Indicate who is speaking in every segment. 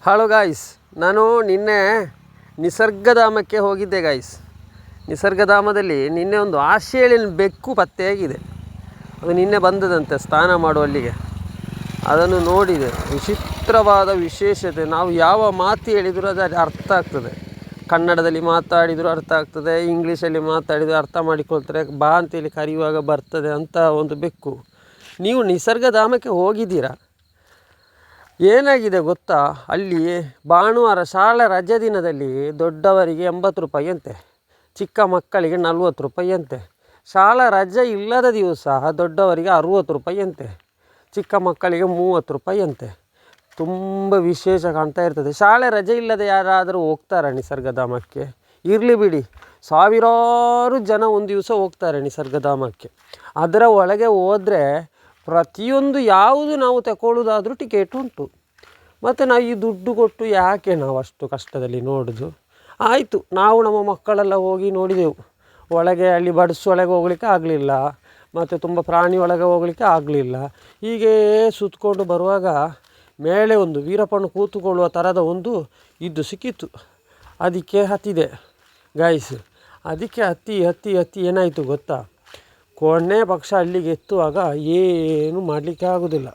Speaker 1: Hello guys, ನಾನು ನಿನ್ನೆ ನಿಸರ್ಗಧಾಮಕ್ಕೆ ಹೋಗಿದ್ದೆ ಗಾಯ್ಸ್. ನಿಸರ್ಗಧಾಮದಲ್ಲಿ ನಿನ್ನೆ ಒಂದು ಆಶೇಳಿನ ಬೆಕ್ಕು ಪತ್ತೆಯಾಗಿದೆ. ಅದು ನಿನ್ನೆ ಬಂದದಂತೆ ಸ್ನಾನ ಮಾಡುವಲ್ಲಿಗೆ. ಅದನ್ನು ನೋಡಿದೆ. ವಿಚಿತ್ರವಾದ ವಿಶೇಷತೆ. ನಾವು ಯಾವ ಮಾತು ಹೇಳಿದರೂ ಅದು ಅರ್ಥ ಆಗ್ತದೆ. ಕನ್ನಡದಲ್ಲಿ ಮಾತಾಡಿದರೂ ಅರ್ಥ ಆಗ್ತದೆ, ಇಂಗ್ಲೀಷಲ್ಲಿ ಮಾತಾಡಿದರೂ ಅರ್ಥ ಮಾಡಿಕೊಳ್ತಾರೆ. ಬಾ ಅಂತೇಳಿ ಕರೆಯುವಾಗ ಬರ್ತದೆ ಅಂತ ಒಂದು ಬೆಕ್ಕು. ನೀವು ನಿಸರ್ಗಧಾಮಕ್ಕೆ ಹೋಗಿದ್ದೀರಾ? ಏನಾಗಿದೆ ಗೊತ್ತಾ, ಅಲ್ಲಿ ಭಾನುವಾರ ಶಾಲಾ ರಜೆ ದಿನದಲ್ಲಿ ದೊಡ್ಡವರಿಗೆ 80 ರೂಪಾಯಿ ಅಂತೆ, ಚಿಕ್ಕ ಮಕ್ಕಳಿಗೆ 40 ರೂಪಾಯಿ ಅಂತೆ. ಶಾಲಾ ರಜೆ ಇಲ್ಲದ ದಿವಸ ದೊಡ್ಡವರಿಗೆ 60 ರೂಪಾಯಿ ಅಂತೆ, ಚಿಕ್ಕ ಮಕ್ಕಳಿಗೆ 30 ರೂಪಾಯಿ ಅಂತೆ. ತುಂಬ ವಿಶೇಷ ಕಾಣ್ತಾ ಇರ್ತದೆ. ಶಾಲೆ ರಜೆ ಇಲ್ಲದೆ ಯಾರಾದರೂ ಹೋಗ್ತಾರೆ ನಿಸರ್ಗಧಾಮಕ್ಕೆ? ಇರಲಿ ಬಿಡಿ, ಸಾವಿರಾರು ಜನ ಒಂದು ದಿವಸ ಹೋಗ್ತಾರೆ ನಿಸರ್ಗಧಾಮಕ್ಕೆ. ಅದರ ಒಳಗೆ ಹೋದರೆ ಪ್ರತಿಯೊಂದು ಯಾವುದು ನಾವು ತಗೊಳ್ಳೋದಾದರೂ ಟಿಕೆಟ್ ಉಂಟು. ಮತ್ತು ನಾವು ಈ ದುಡ್ಡು ಕೊಟ್ಟು ಯಾಕೆ ನಾವು ಅಷ್ಟು ಕಷ್ಟದಲ್ಲಿ ನೋಡೋದು? ಆಯಿತು, ನಾವು ನಮ್ಮ ಮಕ್ಕಳೆಲ್ಲ ಹೋಗಿ ನೋಡಿದೆವು. ಒಳಗೆ ಅಲ್ಲಿ ಒಳಗೆ ಹೋಗ್ಲಿಕ್ಕೆ ಆಗಲಿಲ್ಲ, ಮತ್ತು ತುಂಬ ಪ್ರಾಣಿ ಒಳಗೆ ಹೋಗಲಿಕ್ಕೆ ಆಗಲಿಲ್ಲ. ಹೀಗೆ ಸುತ್ತಕೊಂಡು ಬರುವಾಗ ಮೇಲೆ ಒಂದು ವೀರಪ್ಪನ ಕೂತುಕೊಳ್ಳುವ ಥರದ ಒಂದು ಇದು ಸಿಕ್ಕಿತ್ತು. ಅದಕ್ಕೆ ಹತ್ತಿದೆ ಗಾಯ್ಸ್. ಅದಕ್ಕೆ ಹತ್ತಿ ಏನಾಯಿತು ಗೊತ್ತಾ, ಕೊನೆ ಪಕ್ಷ ಅಲ್ಲಿಗೆ ಎತ್ತುವಾಗ ಏನು ಮಾಡಲಿಕ್ಕೆ ಆಗೋದಿಲ್ಲ.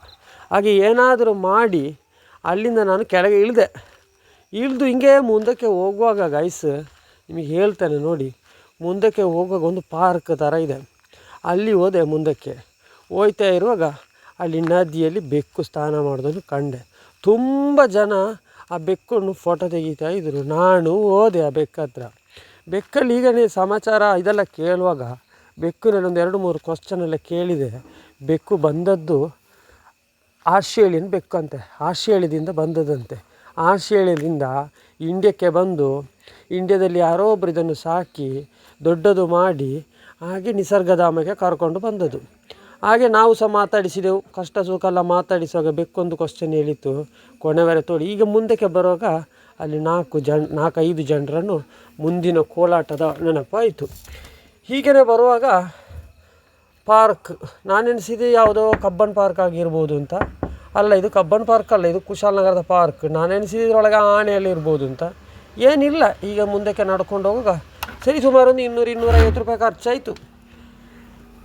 Speaker 1: ಹಾಗೆ ಏನಾದರೂ ಮಾಡಿ ಅಲ್ಲಿಂದ ನಾನು ಕೆಳಗೆ ಇಳಿದು ಹಿಂಗೆ ಮುಂದಕ್ಕೆ ಹೋಗುವಾಗ ಗಾಯ್ಸ್, ನಿಮಗೆ ಹೇಳ್ತೇನೆ ನೋಡಿ, ಮುಂದಕ್ಕೆ ಹೋಗುವಾಗ ಒಂದು ಪಾರ್ಕ್ ಥರ ಇದೆ. ಅಲ್ಲಿ ಹೋದೆ. ಮುಂದಕ್ಕೆ ಹೋಗ್ತಾ ಇರುವಾಗ ಅಲ್ಲಿ ನದಿಯಲ್ಲಿ ಬೆಕ್ಕು ಸ್ನಾನ ಮಾಡೋದನ್ನು ಕಂಡೆ. ತುಂಬ ಜನ ಆ ಬೆಕ್ಕನ್ನು ಫೋಟೋ ತೆಗಿತಾ ಇದ್ದರು. ನಾನು ಹೋದೆ ಆ ಬೆಕ್ಕ ಹತ್ರ. ಬೆಕ್ಕಲ್ಲಿ ಈಗನೇ ಸಮಾಚಾರ ಇದೆಲ್ಲ ಕೇಳುವಾಗ ಬೆಕ್ಕಿನಲ್ಲಿ 2-3 ಕ್ವಶ್ಚನ್ ಎಲ್ಲ ಕೇಳಿದೆ. ಬೆಕ್ಕು ಬಂದದ್ದು ಆಸ್ಟ್ರೇಲಿಯನ್ ಬೆಕ್ಕು ಅಂತೆ, ಆಸ್ಟ್ರೇಲಿಯಾದಿಂದ ಬಂದದಂತೆ. ಆಸ್ಟ್ರೇಲಿಯಾದಿಂದ ಇಂಡಿಯಾಕ್ಕೆ ಬಂದು ಇಂಡಿಯಾದಲ್ಲಿ ಯಾರೋ ಒಬ್ಬರು ಇದನ್ನು ಸಾಕಿ ದೊಡ್ಡದು ಮಾಡಿ ಹಾಗೆ ನಿಸರ್ಗಧಾಮಕ್ಕೆ ಕರ್ಕೊಂಡು ಬಂದದ್ದು. ಹಾಗೆ ನಾವು ಸಹ ಮಾತಾಡಿಸಿದೆವು, ಕಷ್ಟ ಸುಖ ಎಲ್ಲ ಮಾತಾಡಿಸುವಾಗ ಬೆಕ್ಕೊಂದು ಕ್ವಶ್ಚನ್ ಹೇಳಿತ್ತು. ಕೊನೆವರೆ ತೋಡಿ ಈಗ ಮುಂದಕ್ಕೆ ಬರುವಾಗ ಅಲ್ಲಿ 4-5 ಜನರನ್ನು ಮುಂದಿನ ಕೋಲಾಟದ ನೆನಪಾಯಿತು. ಹೀಗೇ ಬರುವಾಗ ಪಾರ್ಕ್, ನಾನೆನಿಸಿದೆ ಯಾವುದೋ ಕಬ್ಬನ್ ಪಾರ್ಕ್ ಆಗಿರ್ಬೋದು ಅಂತ. ಅಲ್ಲ, ಇದು ಕಬ್ಬನ್ ಪಾರ್ಕ್ ಅಲ್ಲ, ಇದು ಕುಶಾಲನಗರದ ಪಾರ್ಕ್. ನಾನೆನಿಸಿದೆ ಇದರೊಳಗೆ ಆನೆಯಲ್ಲಿ ಇರ್ಬೋದು ಅಂತ. ಏನಿಲ್ಲ. ಈಗ ಮುಂದಕ್ಕೆ ನಡ್ಕೊಂಡು ಹೋಗುವಾಗ ಸರಿ ಸುಮಾರು ಒಂದು 200-250 ರೂಪಾಯಿ ಖರ್ಚಾಯಿತು.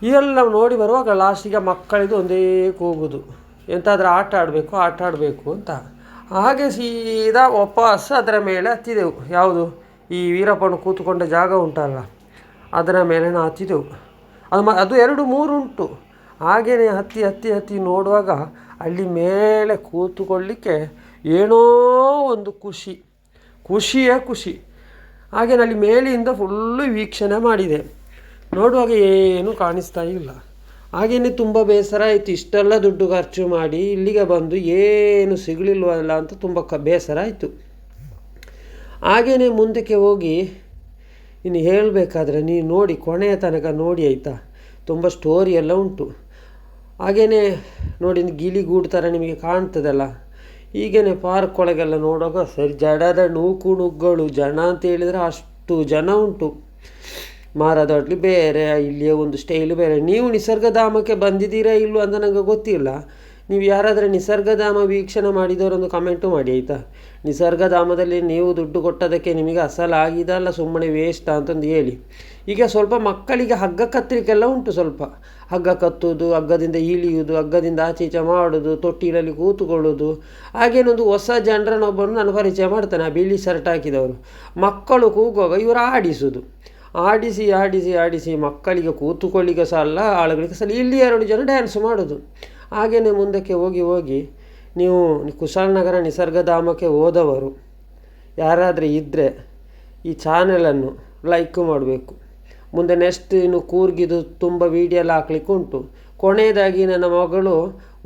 Speaker 1: ಇವೆಲ್ಲ ನೋಡಿ ಬರುವಾಗ ಲಾಸ್ಟಿಗೆ ಮಕ್ಕಳಿದು ಒಂದೇ ಕೂಗುದು, ಎಂತಾದರೂ ಆಟ ಆಡಬೇಕು ಅಂತ. ಹಾಗೆ ಸೀದಾ ವಾಪಸ್ ಅದರ ಮೇಲೆ ಹತ್ತಿದೆವು. ಯಾವುದು, ಈ ವೀರಪ್ಪನ ಕೂತುಕೊಂಡ ಜಾಗ ಉಂಟಲ್ಲ, ಅದರ ಮೇಲೆ ನಾವು ಹತ್ತಿದೆವು. ಅದು 2-3 ಉಂಟು. ಹಾಗೆಯೇ ಹತ್ತಿ ನೋಡುವಾಗ ಅಲ್ಲಿ ಮೇಲೆ ಕೂತುಕೊಳ್ಳಿಕ್ಕೆ ಏನೋ ಒಂದು ಖುಷಿಯೇ ಖುಷಿ. ಹಾಗೆಯೇ ಅಲ್ಲಿ ಮೇಲಿಂದ ಫುಲ್ಲು ವೀಕ್ಷಣೆ ಮಾಡಿದೆ. ನೋಡುವಾಗ ಏನೂ ಕಾಣಿಸ್ತಾ ಇಲ್ಲ. ಹಾಗೆಯೇ ತುಂಬ ಬೇಸರ ಆಯಿತು. ಇಷ್ಟೆಲ್ಲ ದುಡ್ಡು ಖರ್ಚು ಮಾಡಿ ಇಲ್ಲಿಗೆ ಬಂದು ಏನು ಸಿಗಲಿಲ್ವಲ್ಲ ಅಂತ ತುಂಬ ಬೇಸರ ಆಯಿತು. ಹಾಗೆಯೇ ಮುಂದಕ್ಕೆ ಹೋಗಿ ಇನ್ನು ಹೇಳಬೇಕಾದ್ರೆ ನೀವು ನೋಡಿ, ಕೊನೆಯ ತನಕ ನೋಡಿ ಆಯಿತಾ, ತುಂಬ ಸ್ಟೋರಿ ಎಲ್ಲ ಉಂಟು. ಹಾಗೆಯೇ ನೋಡಿ, ಗಿಳಿಗೂಡು ಥರ ನಿಮಗೆ ಕಾಣ್ತದಲ್ಲ. ಹೀಗೇ ಪಾರ್ಕ್ ಒಳಗೆಲ್ಲ ನೋಡುವಾಗ ಸರಿ ಜಡದ ನುಗ್ಗಳು ಜನ ಅಂತ ಹೇಳಿದರೆ ಅಷ್ಟು ಜನ ಉಂಟು. ಮಾರದೊಡ್ಲಿ ಬೇರೆ, ಇಲ್ಲಿಯೇ ಒಂದು ಸ್ಟೈಲ್ ಬೇರೆ. ನೀವು ನಿಸರ್ಗಧಾಮಕ್ಕೆ ಬಂದಿದ್ದೀರಾ ಇಲ್ಲೋ ಅಂತ ನನಗೆ ಗೊತ್ತಿಲ್ಲ. ನೀವು ಯಾರಾದರೆ ನಿಸರ್ಗಧಾಮ ವೀಕ್ಷಣೆ ಮಾಡಿದವರೊಂದು ಕಮೆಂಟು ಮಾಡಿ ಆಯಿತಾ. ನಿಸರ್ಗಧಾಮದಲ್ಲಿ ನೀವು ದುಡ್ಡು ಕೊಟ್ಟದಕ್ಕೆ ನಿಮಗೆ ಅಲ್ಲ ಸುಮ್ಮನೆ ವೇಸ್ಟ್ ಅಂತಂದು ಹೇಳಿ. ಈಗ ಸ್ವಲ್ಪ ಮಕ್ಕಳಿಗೆ ಹಗ್ಗ ಕತ್ತಲಿಕ್ಕೆಲ್ಲ ಉಂಟು. ಸ್ವಲ್ಪ ಹಗ್ಗ ಕತ್ತುವುದು, ಹಗ್ಗದಿಂದ ಇಳಿಯುವುದು, ಹಗ್ಗದಿಂದ ಆಚೆ ಮಾಡೋದು, ತೊಟ್ಟಿಲಲ್ಲಿ ಕೂತುಕೊಳ್ಳೋದು. ಹಾಗೇನೊಂದು ಹೊಸ ಜನರನ್ನೊಬ್ಬನು ನಾನು ಪರಿಚಯ ಮಾಡ್ತಾನೆ. ಆ ಬಿಳಿ ಶರ್ಟ್ ಹಾಕಿದವರು. ಮಕ್ಕಳು ಕೂಗುವಾಗ ಇವರು ಆಡಿಸಿ ಮಕ್ಕಳಿಗೆ ಕೂತುಕೊಳ್ಳಿಕ್ಕೆ ಸಹ ಅಲ್ಲ, ಆಳುಗಳಿಗೆ ಸಹ ಇಲ್ಲಿ 2 ಜನ ಡ್ಯಾನ್ಸ್ ಮಾಡೋದು. ಹಾಗೆಯೇ ಮುಂದಕ್ಕೆ ಹೋಗಿ ನೀವು ಕುಶಾಲನಗರ ನಿಸರ್ಗಧಾಮಕ್ಕೆ ಹೋದವರು ಯಾರಾದರೂ ಇದ್ದರೆ ಈ ಚಾನೆಲನ್ನು ಲೈಕ್ ಮಾಡಬೇಕು. ಮುಂದೆ ನೆಕ್ಸ್ಟ್ ಇನ್ನು ಕೂರ್ಗಿದು ತುಂಬ ವೀಡಿಯೋ ಎಲ್ಲ ಹಾಕ್ಲಿಕ್ಕೆ ಉಂಟು. ಕೊನೆಯದಾಗಿ ನನ್ನ ಮಗಳು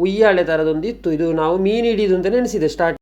Speaker 1: ಉಯ್ಯಾಲೆ ಥರದೊಂದಿತ್ತು. ಇದು ನಾವು ಮೀನು ಹಿಡಿಯೋದು ಅಂತ ನೆನೆಸಿದೆ ಸ್ಟಾರ್ಟ್